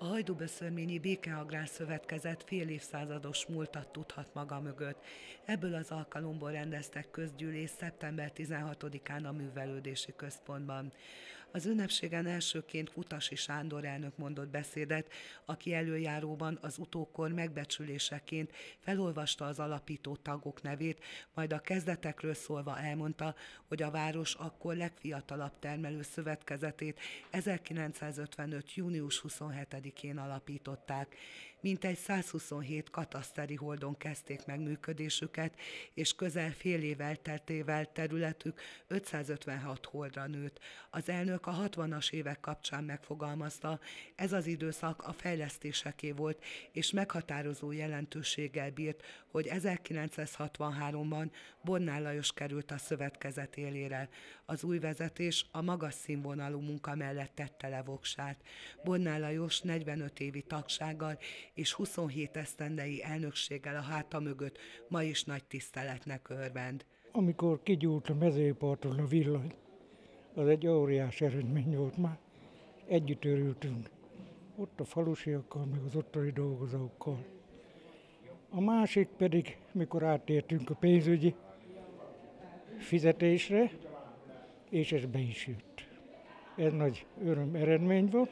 A Hajdúböszörményi Békeagrár Szövetkezet fél évszázados múltat tudhat maga mögött. Ebből az alkalomból rendeztek közgyűlést szeptember 16-án a Művelődési Központban. Az ünnepségen elsőként Kutasi Sándor elnök mondott beszédet, aki előjáróban az utókor megbecsüléseként felolvasta az alapító tagok nevét, majd a kezdetekről szólva elmondta, hogy a város akkor legfiatalabb termelő szövetkezetét 1955. június 27-én alapították. Mintegy 127 kataszteri holdon kezdték meg működésüket, és közel fél év elteltével területük 556 holdra nőtt. Az elnök a 60-as évek kapcsán megfogalmazta, ez az időszak a fejlesztéseké volt, és meghatározó jelentőséggel bírt, hogy 1963-ban Bornál Lajos került a szövetkezet élére. Az új vezetés a magas színvonalú munka mellett tette le voksát. Bornál Lajos 45 évi tagsággal és 27 esztendei elnökséggel a háta mögött ma is nagy tiszteletnek örvend. Amikor kigyújt a mezőparton a villany, az egy óriás eredmény volt már. Együtt örültünk, ott a falusiakkal, meg az ottani dolgozókkal. A másik pedig, mikor áttértünk a pénzügyi fizetésre, és ez be is jött. Ez nagy öröm eredmény volt,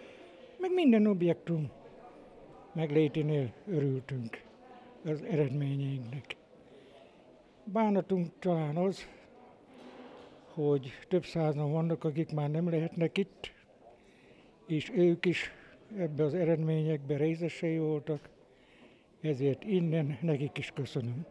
meg minden objektum megléténél örültünk az eredményeinknek. Bánatunk talán az, hogy több százan vannak, akik már nem lehetnek itt, és ők is ebbe az eredményekbe részesei voltak, ezért innen nekik is köszönöm.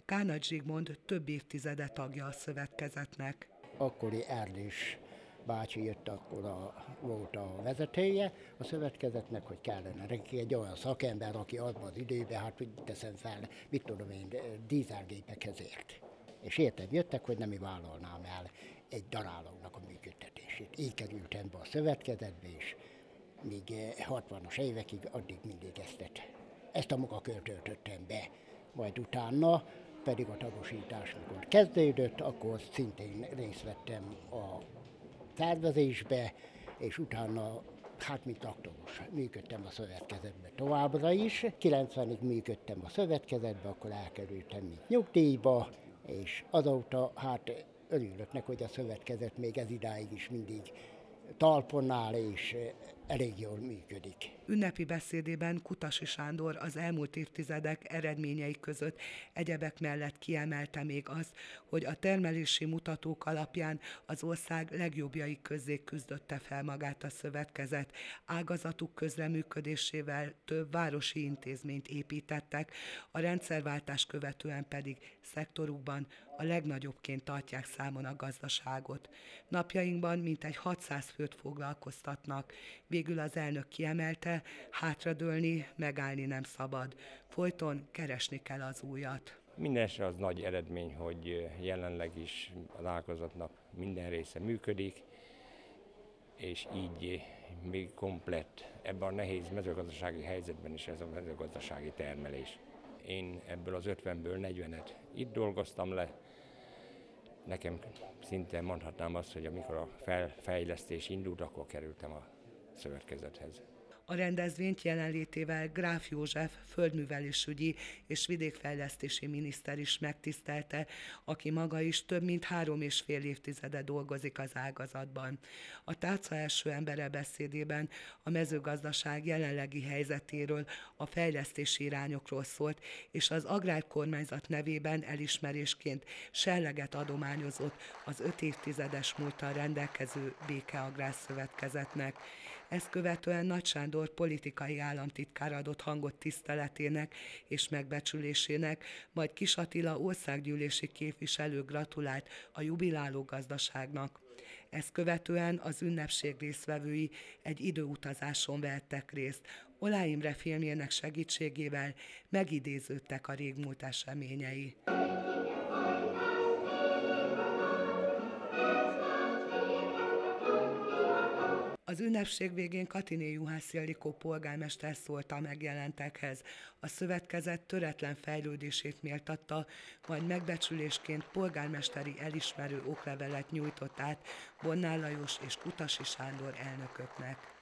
Kárnagy Zsigmond több évtizede tagja a szövetkezetnek. Akkori Erdős bácsi jött, akkor volt a vezetője a szövetkezetnek, hogy kellene neki egy olyan szakember, aki abban az időben, hát teszem fel, mit tudom én, dízelgépekhez ért. És értem jöttek, hogy nem vállalnám el egy darálónak a működtetését. Így kerültem be a szövetkezetbe, és még 60-as évekig addig mindig ezt a munkakört töltöttem be. Majd utána pedig a tagosítás, mikor kezdődött, akkor szintén részt vettem a tervezésbe, és utána, hát mint aktoros, működtem a szövetkezetbe továbbra is. 90-ig működtem a szövetkezetbe, akkor elkerültem mint nyugdíjba, és azóta hát örülök neki, hogy a szövetkezet még ez idáig is mindig talpon áll, és elég jól működik. Ünnepi beszédében Kutasi Sándor az elmúlt évtizedek eredményei között egyebek mellett kiemelte még azt, hogy a termelési mutatók alapján az ország legjobbjai közé küzdötte fel magát a szövetkezet. Ágazatuk közreműködésével több városi intézményt építettek, a rendszerváltás követően pedig szektorukban a legnagyobbként tartják számon a gazdaságot. Napjainkban mintegy 600 főt foglalkoztatnak. Végül az elnök kiemelte, hátradőlni, megállni nem szabad. Folyton keresni kell az újat. Mindenesetre az nagy eredmény, hogy jelenleg is az ágazatnak minden része működik, és így még komplett ebben a nehéz mezőgazdasági helyzetben is ez a mezőgazdasági termelés. Én ebből az 50-ből 40-et itt dolgoztam le. Nekem szinte mondhatnám azt, hogy amikor a fejlesztés indult, akkor kerültem a szövetkezethez. A rendezvényt jelenlétével Gráf József földművelésügyi és vidékfejlesztési miniszter is megtisztelte, aki maga is több mint 3,5 évtizede dolgozik az ágazatban. A tárca első embere beszédében a mezőgazdaság jelenlegi helyzetéről, a fejlesztési irányokról szólt, és az agrárkormányzat nevében elismerésként serleget adományozott az 5 évtizedes múlttal rendelkező Békeagrár Szövetkezetnek. Ezt követően Nagy Sándor politikai államtitkár adott hangot tiszteletének és megbecsülésének, majd Kiss Attila országgyűlési képviselő gratulált a jubiláló gazdaságnak. Ezt követően az ünnepség résztvevői egy időutazáson vehettek részt. Oláh Imre filmjének segítségével megidéződtek a régmúlt eseményei. Az ünnepség végén Katiné Juhász Ildikó polgármester szólt a megjelentekhez. A szövetkezet töretlen fejlődését méltatta, majd megbecsülésként polgármesteri elismerő oklevelet nyújtott át Bornál Lajos és Kutasi Sándor elnököknek.